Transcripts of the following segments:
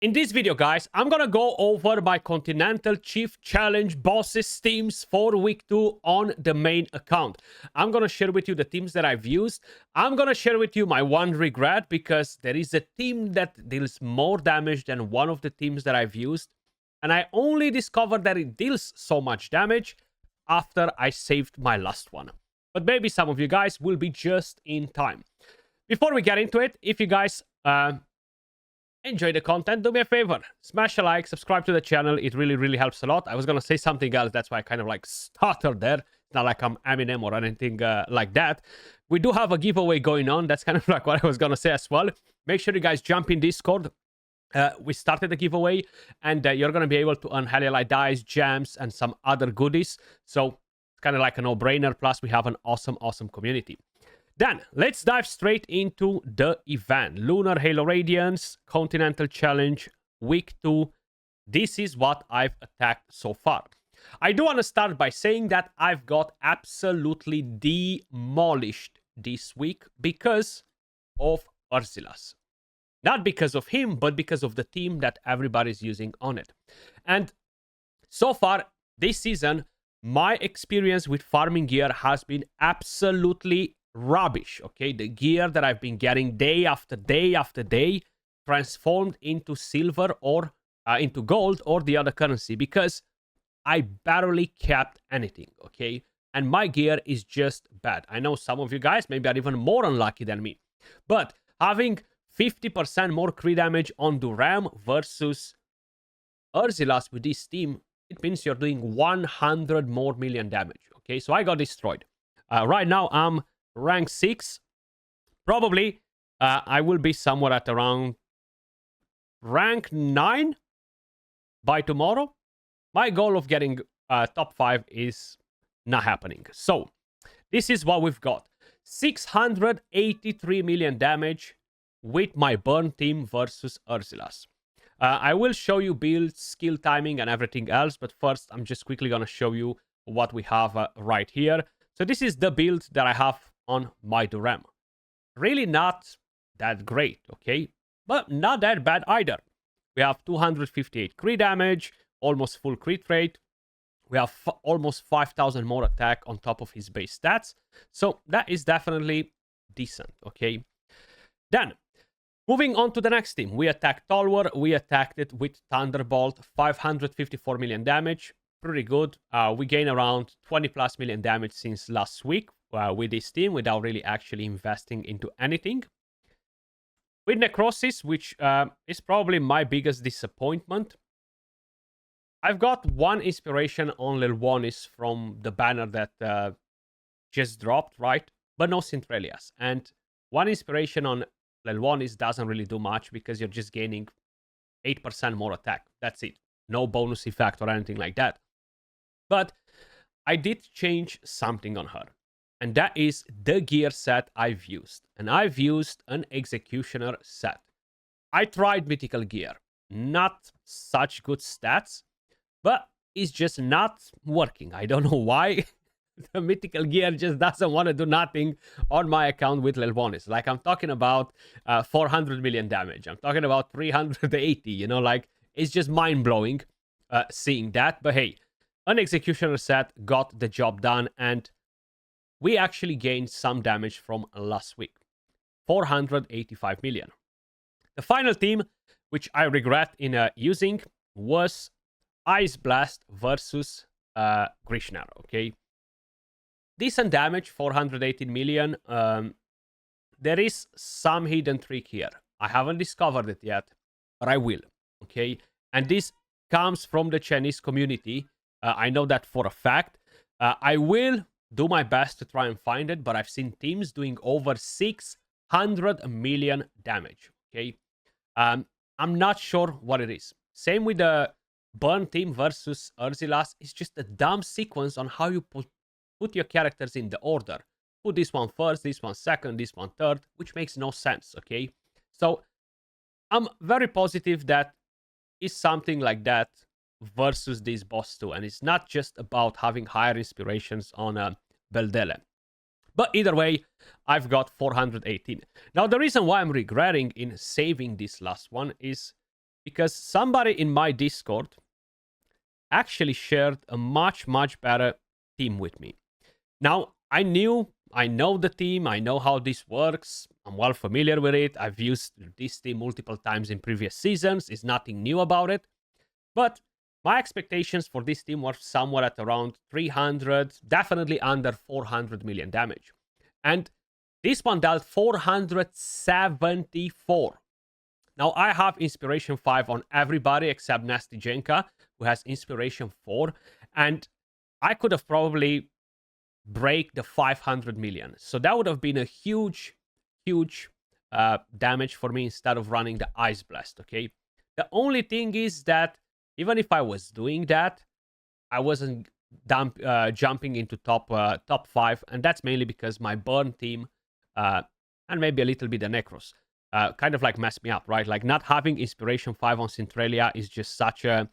In this video, guys, I'm gonna go over my Continental Chief Challenge bosses teams for week 2 on the main account. I'm gonna share with you the teams that I've used. I'm gonna share with you my one regret because there is a team that deals more damage than one of the teams that I've used. And I only discovered that it deals so much damage after I saved my last one. But maybe some of you guys will be just in time. Before we get into it, if you guys enjoy the content, do me a favor, smash a like, subscribe to the channel. It really helps a lot. I was gonna say something else, that's why I kind of like stuttered there. It's not like I'm Eminem or anything like that. We do have a giveaway going on. That's kind of like what I was gonna say as well. Make sure you guys jump in Discord. We started the giveaway, and you're gonna be able to earn Hellelite dice, gems, and some other goodies. So it's kind of like a no-brainer. Plus, we have an awesome community. Then, let's dive straight into the event. Lunar Halo Radiance, Continental Challenge, Week 2. This is what I've attacked so far. I do want to start by saying that I've got absolutely demolished this week because of Irzillas. Not because of him, but because of the team that everybody's using on it. And so far, this season, my experience with farming gear has been absolutely rubbish. Okay, the gear that I've been getting day after day after day transformed into silver or into gold or the other currency because I barely kept anything. Okay, and my gear is just bad. I know some of you guys maybe are even more unlucky than me, but having 50% more crit damage on Duram versus Irzillas with this team, it means you're doing 100 more million damage. Okay, so I got destroyed. Right now I'm rank 6. Probably I will be somewhere at around rank 9 by tomorrow. My goal of getting top 5 is not happening. So this is what we've got. 683 million damage with my burn team versus Irzillas. I will show you builds, skill timing, and everything else, but first I'm just quickly gonna show you what we have right here. So this is the build that I have on my Duram. Really not that great, okay? But not that bad either. We have 258 crit damage, almost full crit rate. We have almost 5,000 more attack on top of his base stats. So that is definitely decent, okay? Then, moving on to the next team. We attacked Talwer. We attacked it with Thunderbolt. 554 million damage. Pretty good. We gain around 20 plus million damage since last week with this team without really actually investing into anything. With Necrosis, which is probably my biggest disappointment, I've got one inspiration on Lilwonis from the banner that just dropped, right? But no Centralias. And one inspiration on Lilwonis doesn't really do much because you're just gaining 8% more attack. That's it. No bonus effect or anything like that. But I did change something on her. And that is the gear set I've used. And I've used an Executioner set. I tried Mythical gear. Not such good stats. But it's just not working. I don't know why. The Mythical gear just doesn't want to do nothing on my account with Lilwonis. Like, I'm talking about 400 million damage. I'm talking about 380, you know, like, it's just mind-blowing seeing that. But hey, an Executioner set got the job done, and we actually gained some damage from last week. 485 million. The final team, which I regret in using, was Ice Blast versus Grishnaar, okay? Decent damage, 418 million. There is some hidden trick here. I haven't discovered it yet, but I will, okay? And this comes from the Chinese community. I know that for a fact. I will do my best to try and find it, but I've seen teams doing over 600 million damage, okay? I'm not sure what it is. Same with the Burn team versus Irzillas. It's just a dumb sequence on how you put your characters in the order. Put this one first, this one second, this one third, which makes no sense, okay? So I'm very positive that it's something like that versus this boss too. And it's not just about having higher inspirations on Beldele. But either way, I've got 418. Now, the reason why I'm regretting in saving this last one is because somebody in my Discord actually shared a much, much better team with me. Now, I know the team, I know how this works, I'm well familiar with it. I've used this team multiple times in previous seasons, it's nothing new about it. But my expectations for this team were somewhere at around 300, definitely under 400 million damage. And this one dealt 474. Now, I have Inspiration 5 on everybody except Nasty Jenka, who has Inspiration 4. And I could have probably break the 500 million. So that would have been a huge, huge damage for me instead of running the Ice Blast, okay? The only thing is that even if I was doing that, I wasn't jumping into top 5, and that's mainly because my burn team and maybe a little bit the Necros kind of like messed me up, right? Like not having Inspiration 5 on Centralia is just such a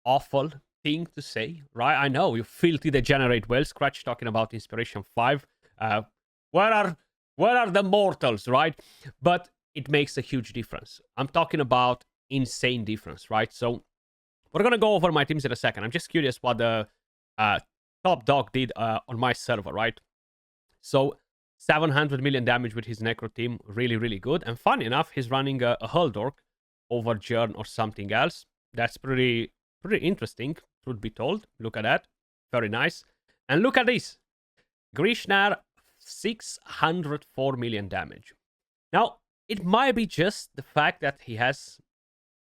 awful thing to say, right? I know, you filthy degenerate whale. Skratch talking about Inspiration 5. Where are the mortals, right? But it makes a huge difference. I'm talking about insane difference, right? So we're gonna go over my teams in a second. I'm just curious what the top dog did on my server, right? So 700 million damage with his Necro team, really, really good. And funny enough, he's running a Huldork over Jern or something else. That's pretty interesting, truth be told. Look at that. Very nice. And look at this. Grishnaar, 604 million damage. Now, it might be just the fact that he has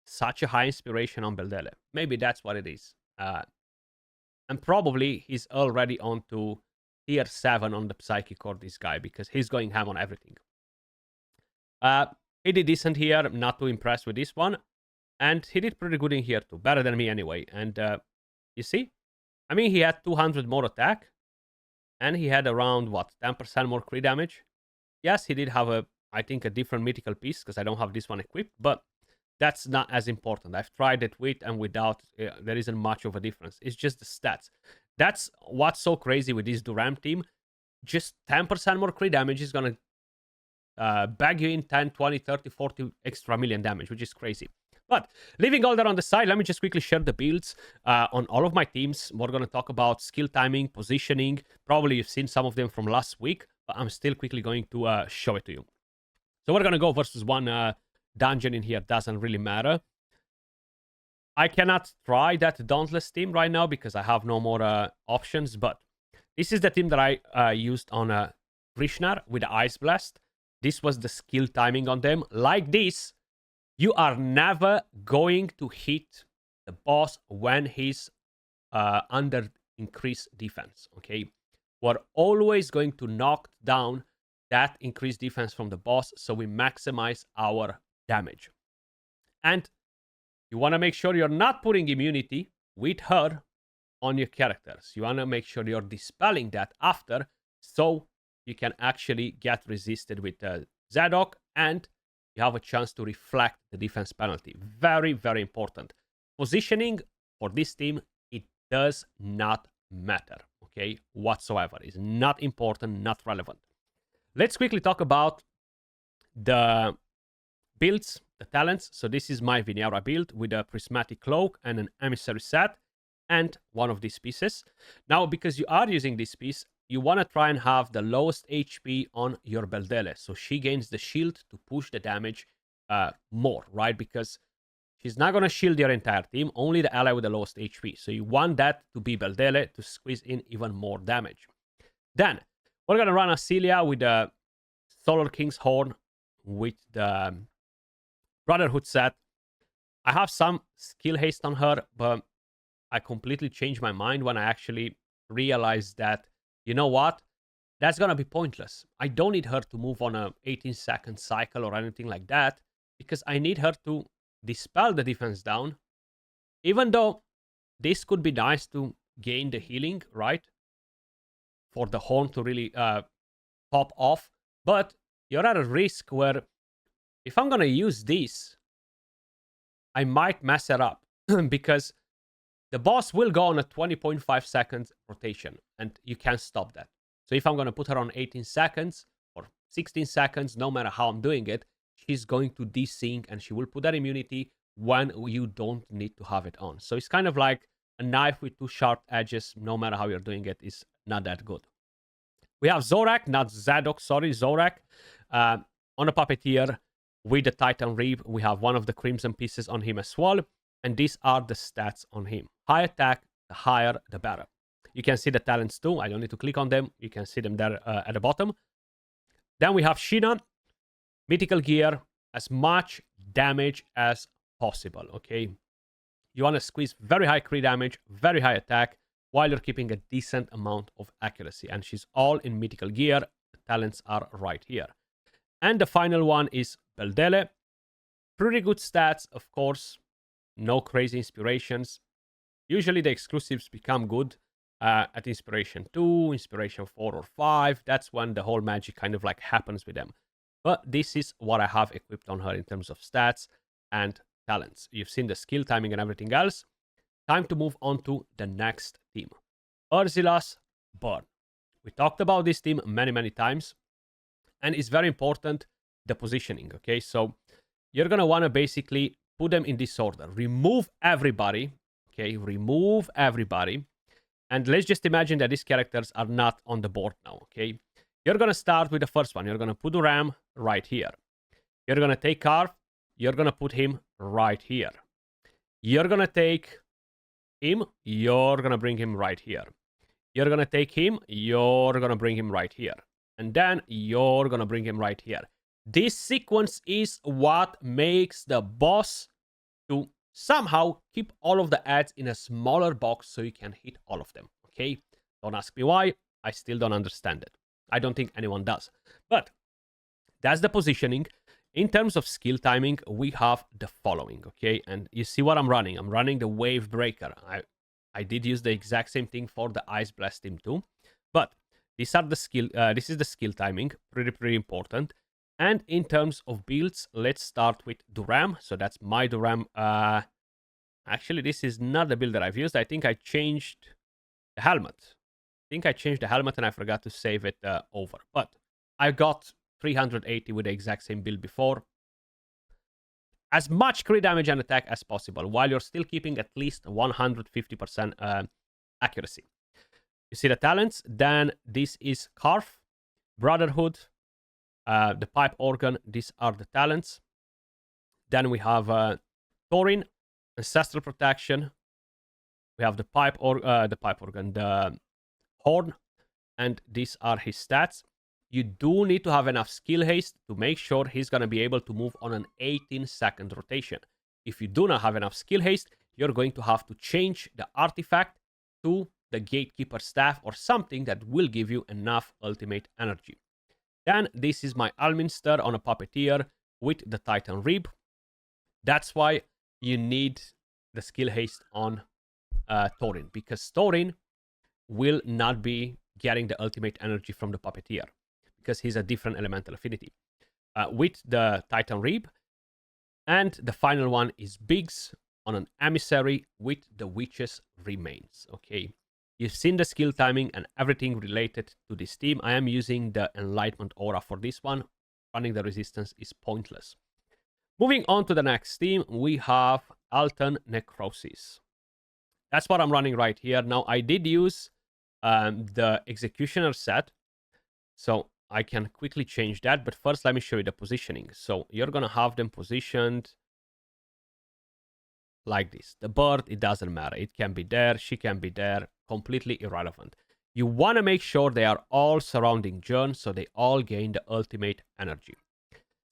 such a high inspiration on Beldele. Maybe that's what it is. And probably he's already on to tier 7 on the Psychic Core, this guy, because he's going ham on everything. He did decent here. I'm not too impressed with this one. And he did pretty good in here too. Better than me anyway. And you see? I mean, he had 200 more attack. And he had around, what, 10% more crit damage? Yes, he did have, I think, a different mythical piece, because I don't have this one equipped. But that's not as important. I've tried it with and without. There isn't much of a difference. It's just the stats. That's what's so crazy with this Duram team. Just 10% more crit damage is going to bag you in 10, 20, 30, 40 extra million damage, which is crazy. But leaving all that on the side, let me just quickly share the builds on all of my teams. We're going to talk about skill timing, positioning. Probably you've seen some of them from last week, but I'm still quickly going to show it to you. So we're going to go versus one dungeon in here. Doesn't really matter. I cannot try that Dauntless team right now because I have no more options, but this is the team that I used on Grishnaar with the Ice Blast. This was the skill timing on them. Like this, you are never going to hit the boss when he's under increased defense, okay? We're always going to knock down that increased defense from the boss so we maximize our damage. And you want to make sure you're not putting immunity with her on your characters. You want to make sure you're dispelling that after so you can actually get resisted with Zadok and you have a chance to reflect the defense penalty. Very, very important. Positioning for this team, it does not matter, okay, whatsoever. It's not important, not relevant. Let's quickly talk about the builds, the talents. So this is my Vinyara build with a Prismatic Cloak and an Emissary set and one of these pieces. Now, because you are using this piece, you want to try and have the lowest HP on your Beldele. So she gains the shield to push the damage more, right? Because she's not going to shield your entire team, only the ally with the lowest HP. So you want that to be Beldele to squeeze in even more damage. Then, we're going to run Irzillas with the Solar King's Horn with the Brotherhood set. I have some skill haste on her, but I completely changed my mind when I actually realized that, you know what? That's going to be pointless. I don't need her to move on a 18-second cycle or anything like that because I need her to dispel the defense down. Even though this could be nice to gain the healing, right? For the horn to really pop off. But you're at a risk where if I'm going to use this, I might mess it up because the boss will go on a 20.5 seconds rotation and you can't stop that. So if I'm going to put her on 18 seconds or 16 seconds, no matter how I'm doing it, she's going to desync and she will put that immunity when you don't need to have it on. So it's kind of like a knife with two sharp edges. No matter how you're doing it, is not that good. We have Zorak, not Zadok, sorry, Zorak. On a Puppeteer with the Titan Reap, we have one of the Crimson pieces on him as well. And these are the stats on him. High attack, the higher, the better. You can see the talents too. I don't need to click on them. You can see them there at the bottom. Then we have Sheena, Mythical Gear, as much damage as possible, okay? You want to squeeze very high crit damage, very high attack, while you're keeping a decent amount of accuracy. And she's all in Mythical Gear. The talents are right here. And the final one is Beldele. Pretty good stats, of course. No crazy inspirations. Usually the exclusives become good at Inspiration 2, Inspiration 4 or 5. That's when the whole magic kind of like happens with them. But this is what I have equipped on her in terms of stats and talents. You've seen the skill timing and everything else. Time to move on to the next team. Irzillas Burn. We talked about this team many times. And it's very important, the positioning, okay? So you're going to want to basically put them in this order. Remove everybody, okay? Remove everybody. And let's just imagine that these characters are not on the board now, okay? You're going to start with the first one. You're going to put the Ram right here. You're going to take Carve. You're going to put him right here. You're going to take him. You're going to bring him right here. You're going to take him. You're going to bring him right here. And then you're going to bring him right here. This sequence is what makes the boss to somehow keep all of the ads in a smaller box so you can hit all of them, okay? Don't ask me why. I still don't understand it. I don't think anyone does. But that's the positioning. In terms of skill timing, we have the following, okay? And you see what I'm running. I'm running the Wave Breaker. I did use the exact same thing for the Ice Blast team too. But these are the skill. This is the skill timing. Pretty important. And in terms of builds, let's start with Duram. So that's my Duram. Actually, this is not the build that I've used. I think I changed the helmet. And I forgot to save it over. But I got 380 with the exact same build before. As much crit damage and attack as possible, while you're still keeping at least 150% accuracy. You see the talents? Then this is Carve, Brotherhood, the Pipe Organ. These are the talents. Then we have Thorin, Ancestral Protection. We have the Pipe Organ, the Horn, and these are his stats. You do need to have enough skill haste to make sure he's going to be able to move on an 18-second rotation. If you do not have enough skill haste, you're going to have to change the artifact to the Gatekeeper Staff or something that will give you enough ultimate energy. Then this is my Alminster on a Puppeteer with the Titan Rib. That's why you need the skill haste on Thorin, because Thorin will not be getting the ultimate energy from the Puppeteer because he's a different elemental affinity. With the Titan Rib. And the final one is Biggs on an Emissary with the Witch's Remains. Okay, you've seen the skill timing and everything related to this team. I am using the Enlightenment Aura for this one. Running the Resistance is pointless. Moving on to the next team, we have Alton Necrosis. That's what I'm running right here. Now, I did use the Executioner set, so I can quickly change that. But first, let me show you the positioning. So you're going to have them positioned like this. The bird, it doesn't matter. It can be there. She can be there. Completely irrelevant. You want to make sure they are all surrounding Jern, so they all gain the ultimate energy.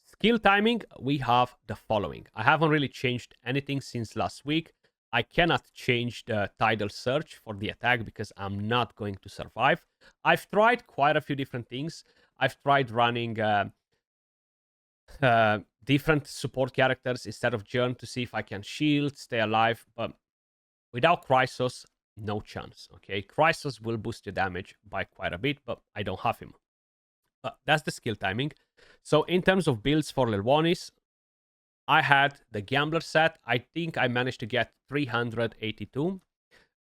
Skill timing, we have the following. I haven't really changed anything since last week. I cannot change the Tidal Surge for the attack because I'm not going to survive. I've tried quite a few different things. I've tried running different support characters instead of Jern to see if I can shield, stay alive. But without Chrysos, no chance. Okay, Chrysos will boost your damage by quite a bit, but I don't have him. But that's the skill timing. So in terms of builds for Lelwanis, I had the Gambler set. I think I managed to get 382.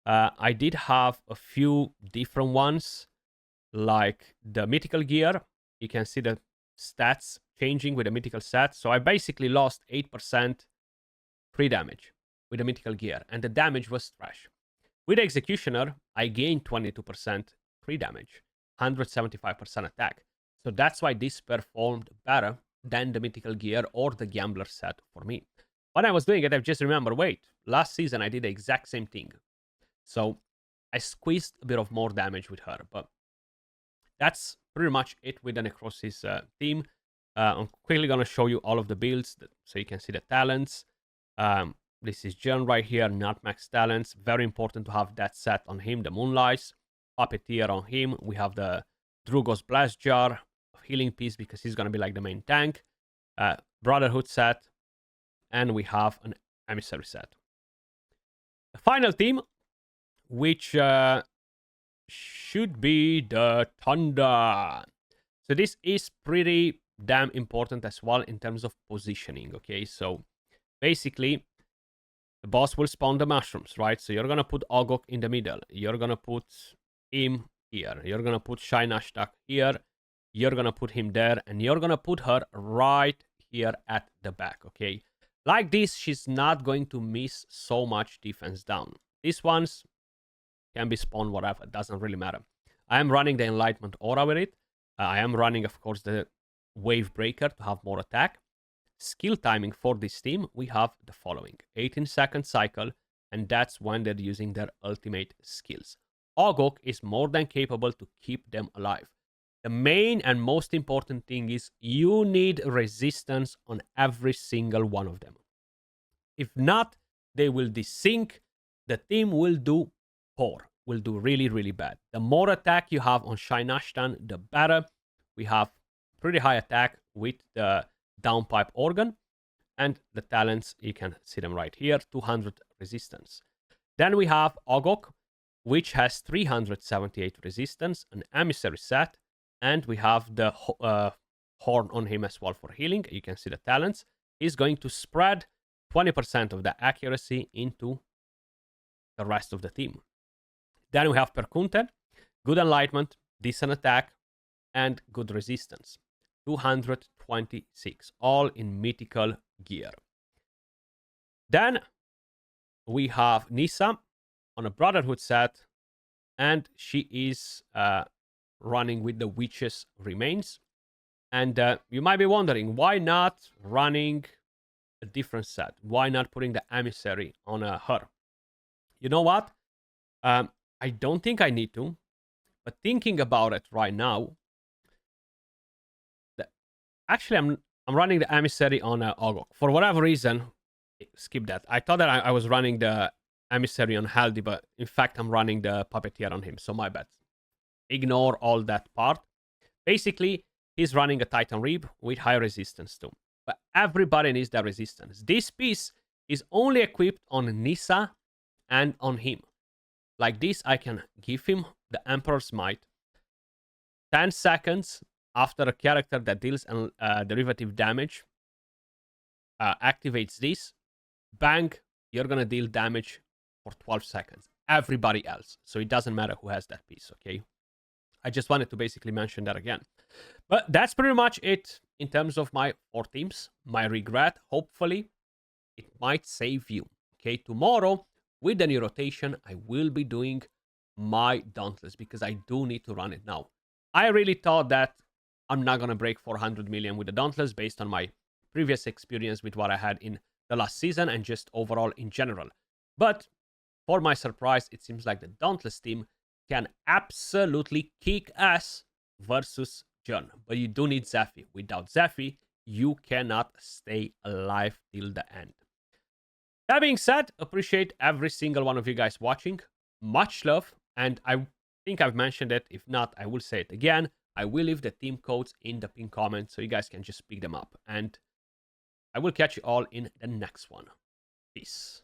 I did have a few different ones, like the Mythical Gear. You can see the stats changing with the Mythical set. So I basically lost 8% 3 damage with the mythical gear, and the damage was trash. With Executioner, I gained 22% 3 damage, 175% attack. So that's why this performed better than the mythical gear or the gambler set for me. When I was doing it, I just remember, wait, last season I did the exact same thing. So I squeezed a bit of more damage with her, but that's pretty much it with the Necrosis team. I'm quickly going to show you all of the builds so you can see the talents. This is John right here, not max talents. Very important to have that set on him, the Moonlights. Puppeteer on him. We have the Drugo's Blast Jar, Healing Piece because he's going to be like the main tank. Brotherhood set. And we have an Emissary set. The final team, which should be the Thunder. So this is pretty damn important as well in terms of positioning, okay? So basically, the boss will spawn the mushrooms, right? So you're going to put Ogok in the middle. You're going to put him here. You're going to put Shine Ashtak here. You're going to put him there. And you're going to put her right here at the back, okay? Like this, she's not going to miss so much defense down. These ones can be spawned whatever. It doesn't really matter. I am running the Enlightenment Aura with it. I am running, of course, the Wave Breaker to have more attack. Skill timing for this team, we have the following. 18-second cycle, and that's when they're using their ultimate skills. Ogok is more than capable to keep them alive. The main and most important thing is you need resistance on every single one of them. If not, they will desync. The team will do poor, will do really, really bad. The more attack you have on Shine Ashtan, the better. We have pretty high attack with the Downpipe Organ. And the talents, you can see them right here, 200 resistance. Then we have Ogok, which has 378 resistance, an Emissary set. And we have the Horn on him as well for healing. You can see the talents. He's going to spread 20% of the accuracy into the rest of the team. Then we have Perkunte, good enlightenment, decent attack, and good resistance. 226, all in mythical gear. Then we have Nissa on a Brotherhood set, and she is running with the Witch's Remains. And you might be wondering, why not running a different set? Why not putting the Emissary on her? You know what? I don't think I need to, but thinking about it right now, actually I'm running the Emissary on Ogok. For whatever reason, skip that. I thought that I was running the Emissary on Haldi, but in fact I'm running the Puppeteer on him, so my bad. Ignore all that part. Basically, he's running a Titan Reap with high resistance too. But everybody needs that resistance. This piece is only equipped on Nissa and on him. Like this, I can give him the Emperor's Might. 10 seconds after a character that deals derivative damage activates this, bang, you're going to deal damage for 12 seconds. Everybody else. So it doesn't matter who has that piece, okay? I just wanted to basically mention that again. But that's pretty much it in terms of my 4 teams. My regret, hopefully, it might save you. Okay, tomorrow, with the new rotation, I will be doing my Dauntless because I do need to run it now. I really thought that I'm not going to break 400 million with the Dauntless based on my previous experience with what I had in the last season and just overall in general. But for my surprise, it seems like the Dauntless team can absolutely kick ass versus John. But you do need Zephy. Without Zephy, you cannot stay alive till the end. That being said, appreciate every single one of you guys watching. Much love. And I think I've mentioned it. If not, I will say it again. I will leave the team codes in the pinned comment so you guys can just pick them up. And I will catch you all in the next one. Peace.